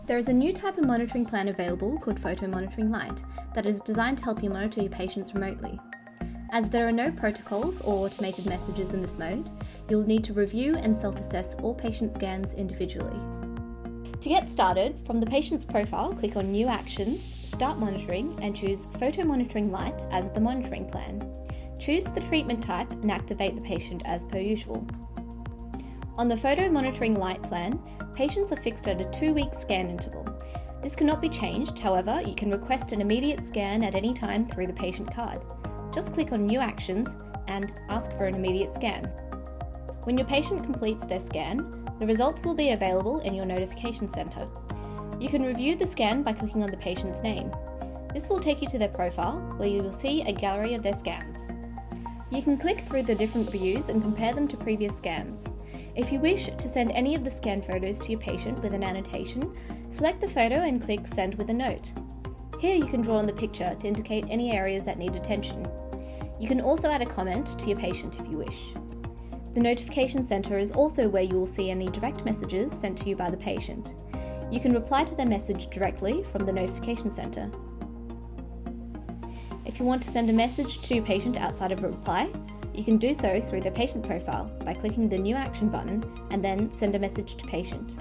There is a new type of monitoring plan available called Photo Monitoring Lite that is designed to help you monitor your patients remotely. As there are no protocols or automated messages in this mode, you'll need to review and self-assess all patient scans individually. To get started, from the patient's profile, click on New Actions, Start Monitoring, and choose Photo Monitoring Lite as the monitoring plan. Choose the treatment type and activate the patient as per usual. On the Photo Monitoring Lite plan, patients are fixed at a 2-week scan interval. This cannot be changed, however, you can request an immediate scan at any time through the patient card. Just click on New Actions and ask for an immediate scan. When your patient completes their scan, the results will be available in your notification center. You can review the scan by clicking on the patient's name. This will take you to their profile, where you will see a gallery of their scans. You can click through the different views and compare them to previous scans. If you wish to send any of the scan photos to your patient with an annotation, select the photo and click Send with a note. Here you can draw on the picture to indicate any areas that need attention. You can also add a comment to your patient if you wish. The notification center is also where you will see any direct messages sent to you by the patient. You can reply to their message directly from the notification center. If you want to send a message to your patient outside of a reply, you can do so through their patient profile by clicking the New Action button and then Send a Message to Patient.